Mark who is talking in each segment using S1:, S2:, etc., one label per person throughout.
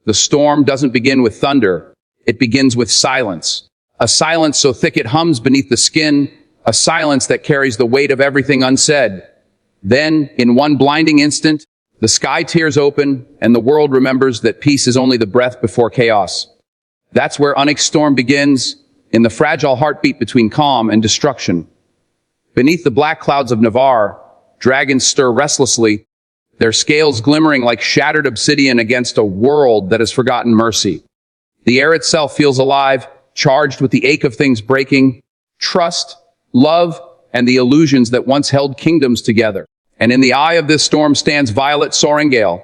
S1: The storm doesn't begin with thunder. It begins with silence. A silence so thick it hums beneath the skin, a silence that carries the weight of everything unsaid. Then, in one blinding instant, the sky tears open, and the world remembers that peace is only the breath before chaos. That's where Onyx Storm begins, in the fragile heartbeat between calm and destruction. Beneath the black clouds of Navarre, dragons stir restlessly, their scales glimmering like shattered obsidian against a world that has forgotten mercy. The air itself feels alive, charged with the ache of things breaking, trust, love, and the illusions that once held kingdoms together. And in the eye of this storm stands Violet Soaringale,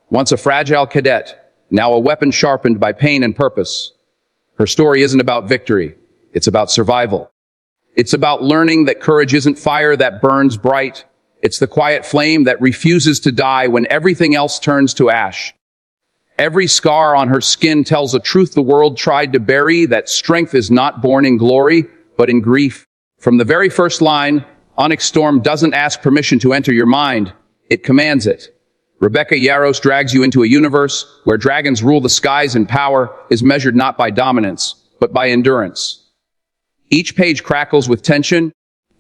S1: once a fragile cadet, now a weapon sharpened by pain and purpose. Her story isn't about victory, it's about survival. It's about learning that courage isn't fire that burns bright. It's the quiet flame that refuses to die when everything else turns to ash. Every scar on her skin tells a truth the world tried to bury, that strength is not born in glory, but in grief. From the very first line, Onyx Storm doesn't ask permission to enter your mind, it commands it. Rebecca Yarros drags you into a universe where dragons rule the skies, and power is measured not by dominance, but by endurance. Each page crackles with tension.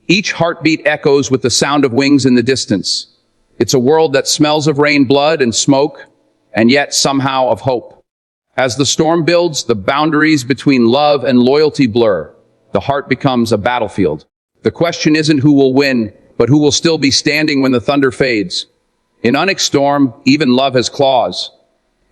S1: Each heartbeat echoes with the sound of wings in the distance. It's a world that smells of rain, blood, and smoke, and yet somehow of hope. As the storm builds, the boundaries between love and loyalty blur. The heart becomes a battlefield. The question isn't who will win, but who will still be standing when the thunder fades. In Onyx Storm, even love has claws.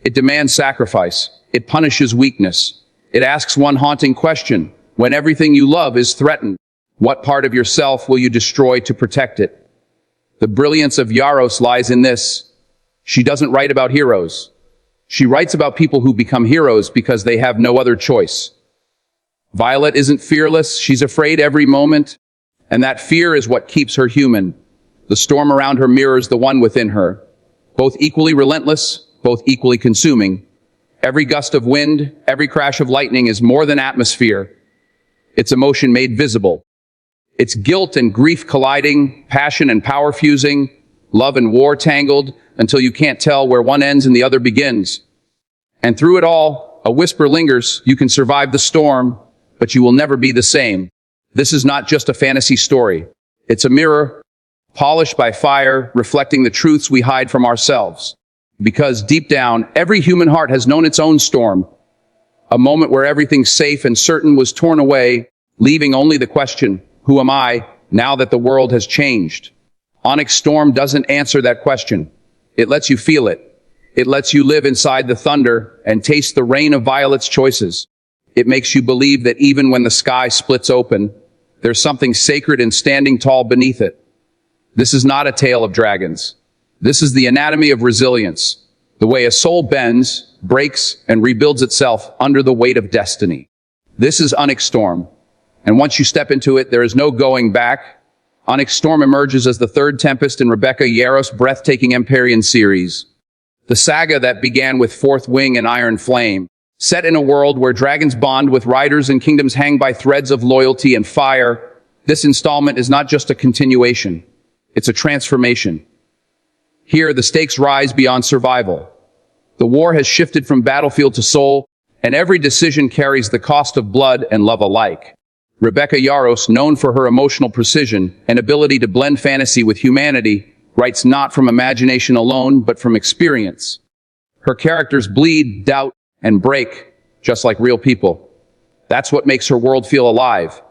S1: It demands sacrifice. It punishes weakness. It asks one haunting question: when everything you love is threatened, what part of yourself will you destroy to protect it? The brilliance of Yarros lies in this. She doesn't write about heroes. She writes about people who become heroes because they have no other choice. Violet isn't fearless. She's afraid every moment, and that fear is what keeps her human. The storm around her mirrors the one within her, both equally relentless, both equally consuming. Every gust of wind, every crash of lightning is more than atmosphere. It's emotion made visible. It's guilt and grief colliding, passion and power fusing, love and war tangled, until you can't tell where one ends and the other begins. And through it all, a whisper lingers: you can survive the storm, but you will never be the same. This is not just a fantasy story. It's a mirror, polished by fire, reflecting the truths we hide from ourselves. Because deep down, every human heart has known its own storm. A moment where everything safe and certain was torn away, leaving only the question, who am I, now that the world has changed? Onyx Storm doesn't answer that question. It lets you feel it. It lets you live inside the thunder and taste the rain of Violet's choices. It makes you believe that even when the sky splits open, there's something sacred and standing tall beneath it. This is not a tale of dragons. This is the anatomy of resilience, the way a soul bends, breaks, and rebuilds itself under the weight of destiny. This is Onyx Storm, and once you step into it, there is no going back. Onyx Storm emerges as the third tempest in Rebecca Yarros' breathtaking Empyrean series. The saga that began with Fourth Wing and Iron Flame, set in a world where dragons bond with riders and kingdoms hang by threads of loyalty and fire. This installment is not just a continuation. It's a transformation. Here, the stakes rise beyond survival. The war has shifted from battlefield to soul, and every decision carries the cost of blood and love alike. Rebecca Yarros, known for her emotional precision and ability to blend fantasy with humanity, writes not from imagination alone, but from experience. Her characters bleed, doubt, and break, just like real people. That's what makes her world feel alive.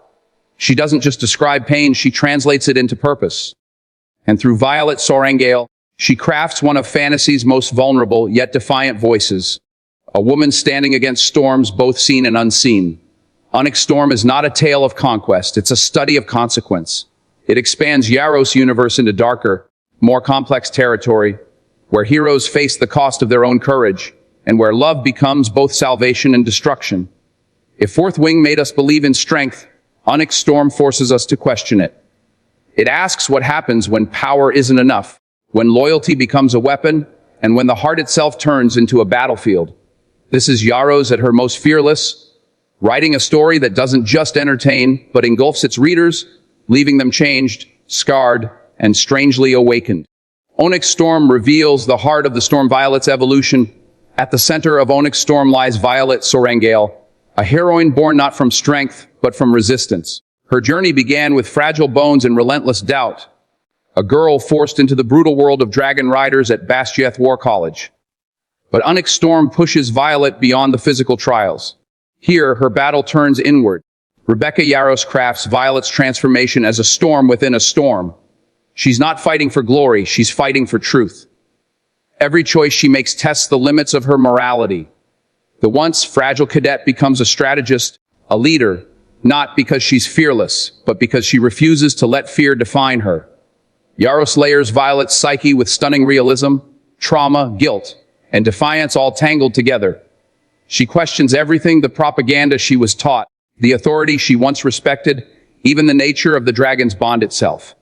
S1: She doesn't just describe pain, she translates it into purpose. And through Violet Soaringale, she crafts one of fantasy's most vulnerable yet defiant voices. A woman standing against storms both seen and unseen. Onyx Storm is not a tale of conquest, it's a study of consequence. It expands Yarros' universe into darker, more complex territory, where heroes face the cost of their own courage, and where love becomes both salvation and destruction. If Fourth Wing made us believe in strength, Onyx Storm forces us to question it. It asks what happens when power isn't enough, when loyalty becomes a weapon, and when the heart itself turns into a battlefield. This is Yarros at her most fearless, writing a story that doesn't just entertain, but engulfs its readers, leaving them changed, scarred, and strangely awakened. Onyx Storm reveals the heart of the Storm Violet's evolution At the center of Onyx Storm lies Violet Sorangale, a heroine born not from strength, but from resistance. Her journey began with fragile bones and relentless doubt. A girl forced into the brutal world of dragon riders at Bastiath War College. But Onyx Storm pushes Violet beyond the physical trials. Here, her battle turns inward. Rebecca Yarros crafts Violet's transformation as a storm within a storm. She's not fighting for glory, she's fighting for truth. Every choice she makes tests the limits of her morality. The once fragile cadet becomes a strategist, a leader, not because she's fearless, but because she refuses to let fear define her. Yarros layers Violet's psyche with stunning realism, trauma, guilt, and defiance all tangled together. She questions everything: the propaganda she was taught, the authority she once respected, even the nature of the dragon's bond itself.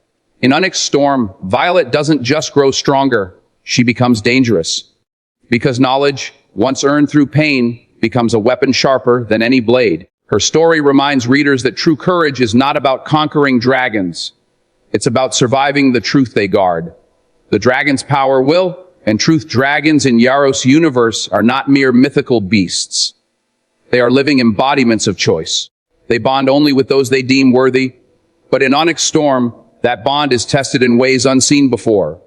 S1: In Onyx Storm, Violet doesn't just grow stronger, she becomes dangerous. Because knowledge, once earned through pain, becomes a weapon sharper than any blade. Her story reminds readers that true courage is not about conquering dragons. It's about surviving the truth they guard. The dragon's power will, and truth dragons in Yarros' universe are not mere mythical beasts. They are living embodiments of choice. They bond only with those they deem worthy. But in Onyx Storm, that bond is tested in ways unseen before.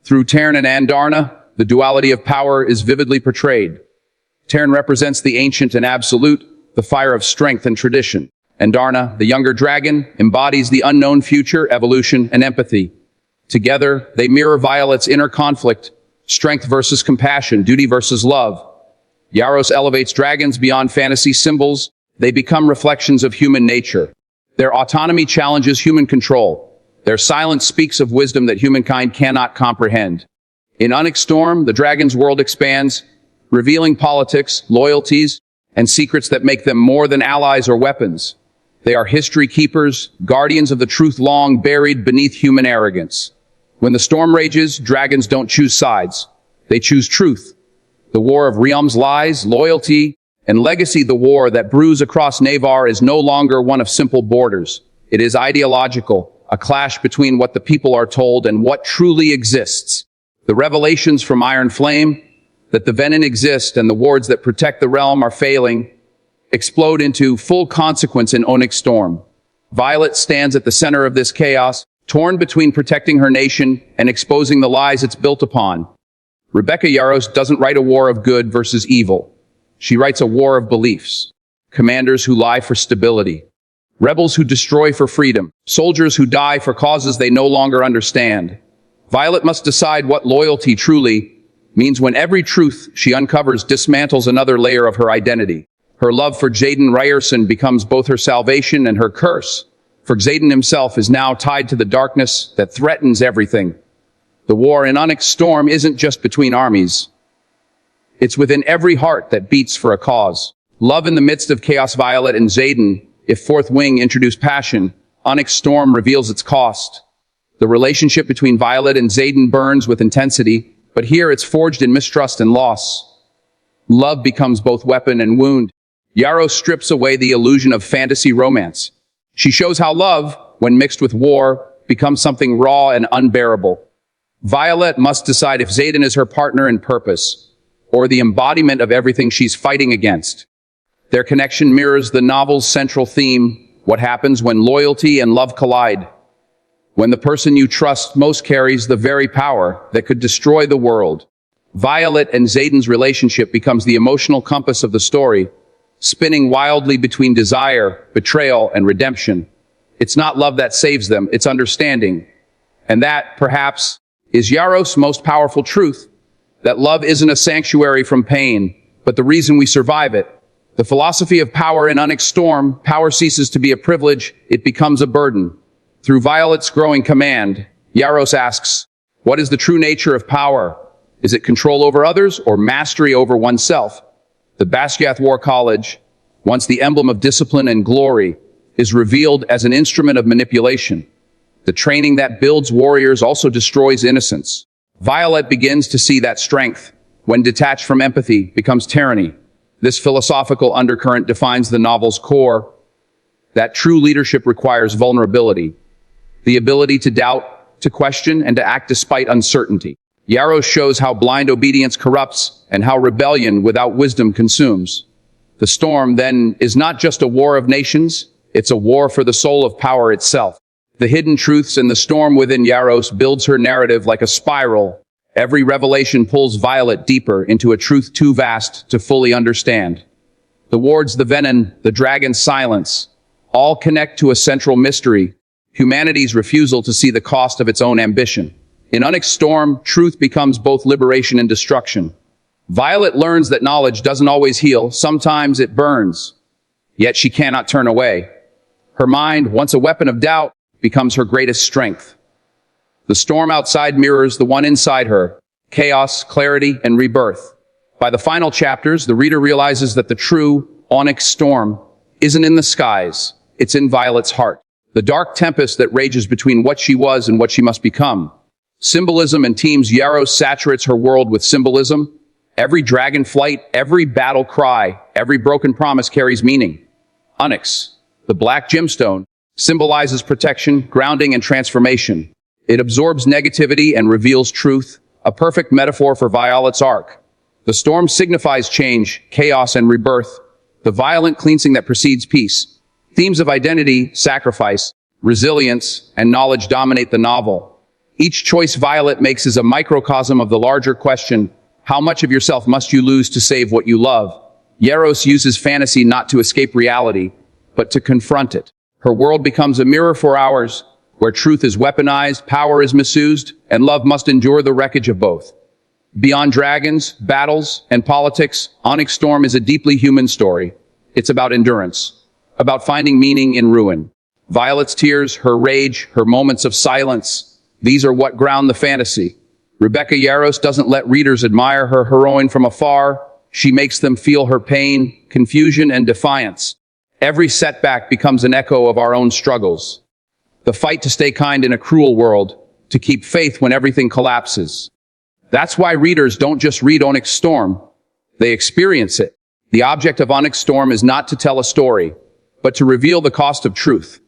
S1: Through Tern and Andarna, the duality of power is vividly portrayed. Tern represents the ancient and absolute, the fire of strength and tradition. Andarna, the younger dragon, embodies the unknown future, evolution, and empathy. Together, they mirror Violet's inner conflict, strength versus compassion, duty versus love. Yarros elevates dragons beyond fantasy symbols. They become reflections of human nature. Their autonomy challenges human control. Their silence speaks of wisdom that humankind cannot comprehend. In Onyx Storm, the dragon's world expands, revealing politics, loyalties, and secrets that make them more than allies or weapons. They are history keepers, guardians of the truth long buried beneath human arrogance. When the storm rages, dragons don't choose sides. They choose truth. The war of realms, lies, loyalty, and legacy. The war that brews across Navarre is no longer one of simple borders. It is ideological, a clash between what the people are told and what truly exists. The revelations from Iron Flame, that the Venin exist and the wards that protect the realm are failing, explode into full consequence in Onyx Storm. Violet stands at the center of this chaos, torn between protecting her nation and exposing the lies it's built upon. Rebecca Yarros doesn't write a war of good versus evil. She writes a war of beliefs. Commanders who lie for stability. Rebels who destroy for freedom. Soldiers who die for causes they no longer understand. Violet must decide what loyalty truly means when every truth she uncovers dismantles another layer of her identity. Her love for Xaden Ryerson becomes both her salvation and her curse. For Xaden himself is now tied to the darkness that threatens everything. The war in Onyx Storm isn't just between armies. It's within every heart that beats for a cause. Love in the midst of chaos. Violet and Xaden, if Fourth Wing introduced passion, Onyx Storm reveals its cost. The relationship between Violet and Xaden burns with intensity, but here it's forged in mistrust and loss. Love becomes both weapon and wound. Yarros strips away the illusion of fantasy romance. She shows how love, when mixed with war, becomes something raw and unbearable. Violet must decide if Xaden is her partner in purpose, or the embodiment of everything she's fighting against. Their connection mirrors the novel's central theme: what happens when loyalty and love collide. When the person you trust most carries the very power that could destroy the world. Violet and Xaden's relationship becomes the emotional compass of the story, spinning wildly between desire, betrayal, and redemption. It's not love that saves them, it's understanding. And that, perhaps, is Yarros' most powerful truth, that love isn't a sanctuary from pain, but the reason we survive it. The philosophy of power in Onyx Storm: power ceases to be a privilege, it becomes a burden. Through Violet's growing command, Yarros asks, what is the true nature of power? Is it control over others or mastery over oneself? The Bastiath War College, once the emblem of discipline and glory, is revealed as an instrument of manipulation. The training that builds warriors also destroys innocence. Violet begins to see that strength, when detached from empathy, becomes tyranny. This philosophical undercurrent defines the novel's core, that true leadership requires vulnerability, the ability to doubt, to question, and to act despite uncertainty. Yarros shows how blind obedience corrupts and how rebellion without wisdom consumes. The storm, then, is not just a war of nations, it's a war for the soul of power itself. The hidden truths in the storm within Yarros builds her narrative like a spiral. Every revelation pulls Violet deeper into a truth too vast to fully understand. The wards, the venom, the dragon's silence, all connect to a central mystery: humanity's refusal to see the cost of its own ambition. In Onyx Storm, truth becomes both liberation and destruction. Violet learns that knowledge doesn't always heal, sometimes it burns. Yet she cannot turn away. Her mind, once a weapon of doubt, becomes her greatest strength. The storm outside mirrors the one inside her: chaos, clarity, and rebirth. By the final chapters, the reader realizes that the true Onyx Storm isn't in the skies, it's in Violet's heart. The dark tempest that rages between what she was and what she must become. Symbolism and themes. Yarros saturates her world with symbolism. Every dragon flight, every battle cry, every broken promise carries meaning. Onyx, the black gemstone, symbolizes protection, grounding, and transformation. It absorbs negativity and reveals truth, a perfect metaphor for Violet's arc. The storm signifies change, chaos, and rebirth, the violent cleansing that precedes peace. Themes of identity, sacrifice, resilience, and knowledge dominate the novel. Each choice Violet makes is a microcosm of the larger question: how much of yourself must you lose to save what you love? Yarros uses fantasy not to escape reality, but to confront it. Her world becomes a mirror for ours, where truth is weaponized, power is misused, and love must endure the wreckage of both. Beyond dragons, battles, and politics, Onyx Storm is a deeply human story. It's about endurance, about finding meaning in ruin. Violet's tears, her rage, her moments of silence, these are what ground the fantasy. Rebecca Yarros doesn't let readers admire her heroine from afar. She makes them feel her pain, confusion, and defiance. Every setback becomes an echo of our own struggles. The fight to stay kind in a cruel world, to keep faith when everything collapses. That's why readers don't just read Onyx Storm, they experience it. The object of Onyx Storm is not to tell a story, but to reveal the cost of truth.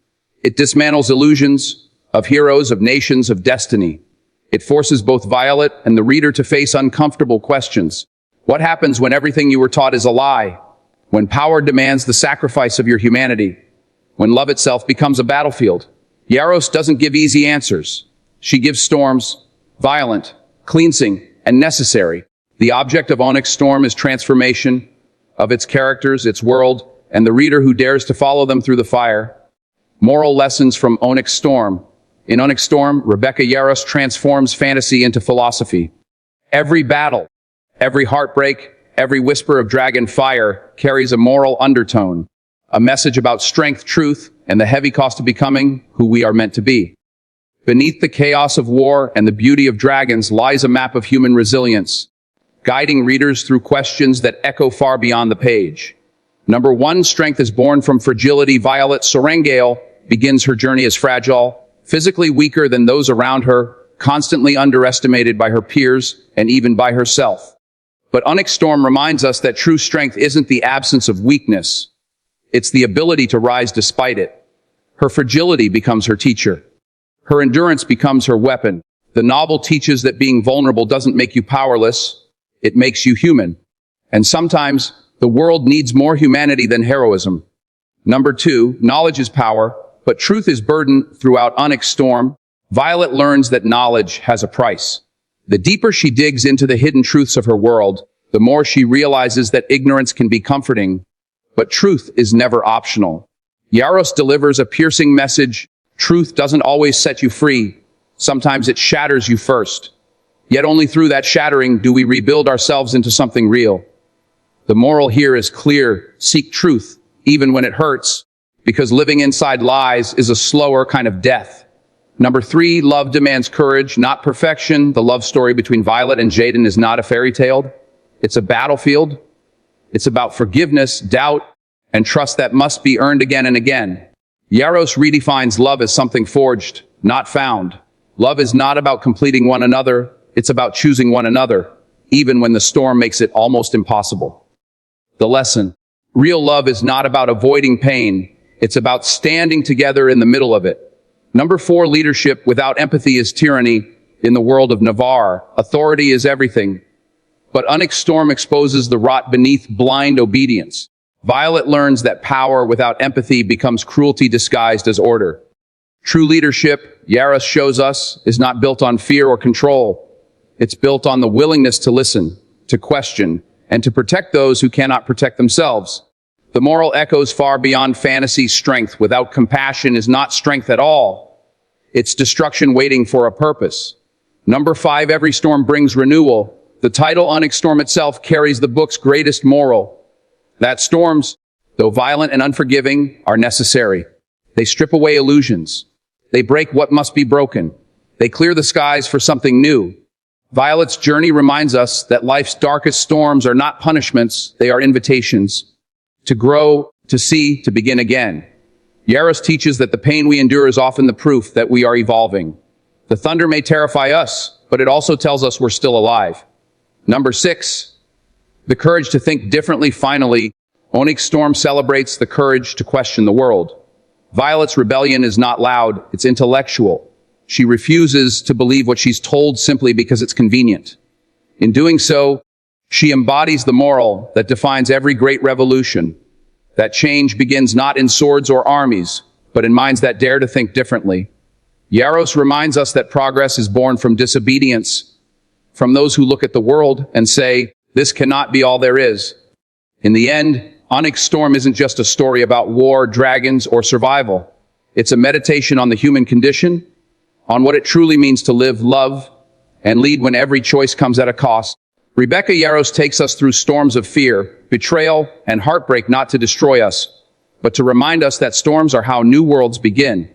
S1: It dismantles illusions, of heroes, of nations, of destiny. It forces both Violet and the reader to face uncomfortable questions. What happens when everything you were taught is a lie? When power demands the sacrifice of your humanity? When love itself becomes a battlefield? Yarros doesn't give easy answers. She gives storms, violent, cleansing, and necessary. The object of Onyx Storm is transformation of its characters, its world, and the reader who dares to follow them through the fire. Moral lessons from Onyx Storm. In Onyx Storm, Rebecca Yarros transforms fantasy into philosophy. Every battle, every heartbreak, every whisper of dragon fire carries a moral undertone, a message about strength, truth, and the heavy cost of becoming who we are meant to be. Beneath the chaos of war and the beauty of dragons lies a map of human resilience, guiding readers through questions that echo far beyond the page. Number 1, strength is born from fragility. Violet Sorrengail begins her journey as fragile, physically weaker than those around her, constantly underestimated by her peers and even by herself. But Onyx Storm reminds us that true strength isn't the absence of weakness. It's the ability to rise despite it. Her fragility becomes her teacher. Her endurance becomes her weapon. The novel teaches that being vulnerable doesn't make you powerless. It makes you human. And sometimes the world needs more humanity than heroism. Number 2, knowledge is power, but truth is burden. Throughout Onyx Storm, Violet learns that knowledge has a price. The deeper she digs into the hidden truths of her world, the more she realizes that ignorance can be comforting, but truth is never optional. Yarros delivers a piercing message: truth doesn't always set you free. Sometimes it shatters you first. Yet only through that shattering do we rebuild ourselves into something real. The moral here is clear: seek truth, even when it hurts, because living inside lies is a slower kind of death. Number 3, love demands courage, not perfection. The love story between Violet and Jaden is not a fairy tale. It's a battlefield. It's about forgiveness, doubt, and trust that must be earned again and again. Yarros redefines love as something forged, not found. Love is not about completing one another. It's about choosing one another, even when the storm makes it almost impossible. The lesson: real love is not about avoiding pain. It's about standing together in the middle of it. Number 4, leadership without empathy is tyranny. In the world of Navarre, authority is everything. But Onyx Storm exposes the rot beneath blind obedience. Violet learns that power without empathy becomes cruelty disguised as order. True leadership, Yarros shows us, is not built on fear or control. It's built on the willingness to listen, to question, and to protect those who cannot protect themselves. The moral echoes far beyond fantasy's strength. Without compassion is not strength at all. It's destruction waiting for a purpose. Number 5, every storm brings renewal. The title Onyx Storm itself carries the book's greatest moral. That storms, though violent and unforgiving, are necessary. They strip away illusions. They break what must be broken. They clear the skies for something new. Violet's journey reminds us that life's darkest storms are not punishments, they are invitations. To grow, to see, to begin again. Yarros teaches that the pain we endure is often the proof that we are evolving. The thunder may terrify us, but it also tells us we're still alive. Number 6, the courage to think differently. Finally, Onyx Storm celebrates the courage to question the world. Violet's rebellion is not loud, it's intellectual. She refuses to believe what she's told simply because it's convenient. In doing so, she embodies the moral that defines every great revolution. That change begins not in swords or armies, but in minds that dare to think differently. Yarros reminds us that progress is born from disobedience, from those who look at the world and say, this cannot be all there is. In the end, Onyx Storm isn't just a story about war, dragons, or survival. It's a meditation on the human condition, on what it truly means to live, love, and lead when every choice comes at a cost. Rebecca Yarros takes us through storms of fear, betrayal, and heartbreak, not to destroy us, but to remind us that storms are how new worlds begin.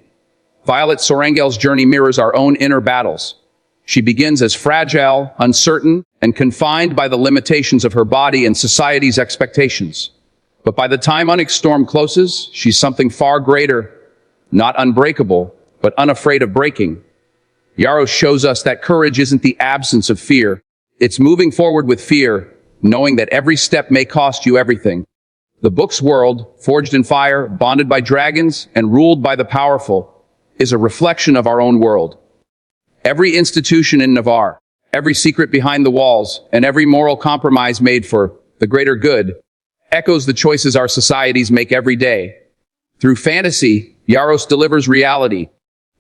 S1: Violet Sorangel's journey mirrors our own inner battles. She begins as fragile, uncertain, and confined by the limitations of her body and society's expectations. But by the time Onyx Storm closes, she's something far greater, not unbreakable, but unafraid of breaking. Yarros shows us that courage isn't the absence of fear. It's moving forward with fear, knowing that every step may cost you everything. The book's world, forged in fire, bonded by dragons, and ruled by the powerful, is a reflection of our own world. Every institution in Navarre, every secret behind the walls, and every moral compromise made for the greater good echoes the choices our societies make every day. Through fantasy, Yarros delivers reality,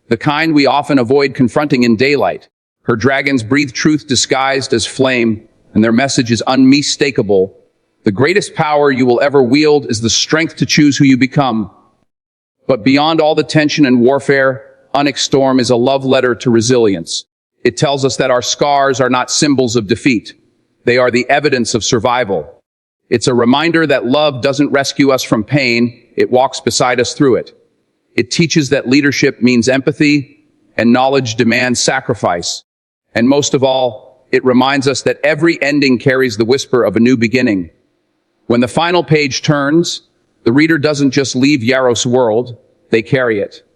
S1: the kind we often avoid confronting in daylight. Her dragons breathe truth disguised as flame, and their message is unmistakable. The greatest power you will ever wield is the strength to choose who you become. But beyond all the tension and warfare, Onyx Storm is a love letter to resilience. It tells us that our scars are not symbols of defeat. They are the evidence of survival. It's a reminder that love doesn't rescue us from pain, it walks beside us through it. It teaches that leadership means empathy, and knowledge demands sacrifice. And most of all, it reminds us that every ending carries the whisper of a new beginning. When the final page turns, the reader doesn't just leave Yarros' world, they carry it.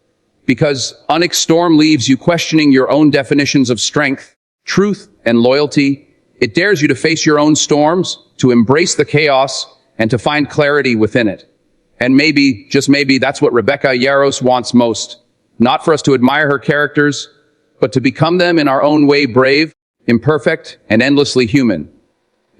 S1: Because Onyx Storm leaves you questioning your own definitions of strength, truth, and loyalty. It dares you to face your own storms, to embrace the chaos, and to find clarity within it. And maybe, just maybe, that's what Rebecca Yarros wants most. Not for us to admire her characters, but to become them in our own way, brave, imperfect, and endlessly human.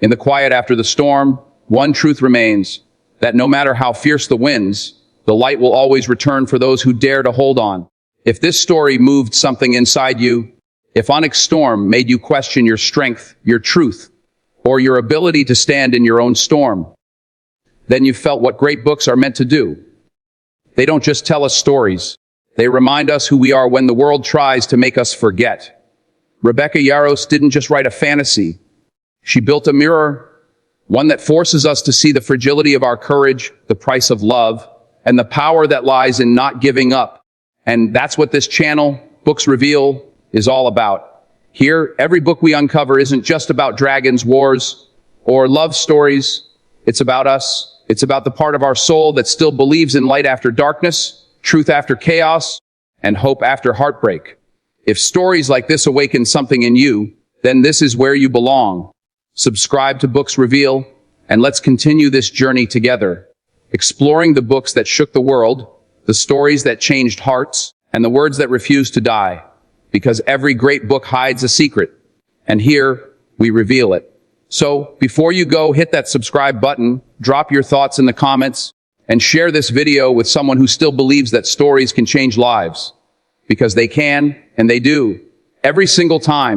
S1: In the quiet after the storm, one truth remains, that no matter how fierce the winds, the light will always return for those who dare to hold on. If this story moved something inside you, if Onyx Storm made you question your strength, your truth, or your ability to stand in your own storm, then you've felt what great books are meant to do. They don't just tell us stories. They remind us who we are when the world tries to make us forget. Rebecca Yarros didn't just write a fantasy. She built a mirror, one that forces us to see the fragility of our courage, the price of love, and the power that lies in not giving up. And that's what this channel, Books Reveal, is all about. Here, every book we uncover isn't just about dragons, wars, or love stories. It's about us. It's about the part of our soul that still believes in light after darkness, truth after chaos, and hope after heartbreak. If stories like this awaken something in you, then this is where you belong. Subscribe to Books Reveal, and let's continue this journey together, exploring the books that shook the world, the stories that changed hearts, and the words that refused to die. because every great book hides a secret, and here we reveal it. So, before you go, hit that subscribe button, drop your thoughts in the comments, and share this video with someone who still believes that stories can change lives. Because they can, and they do, every single time.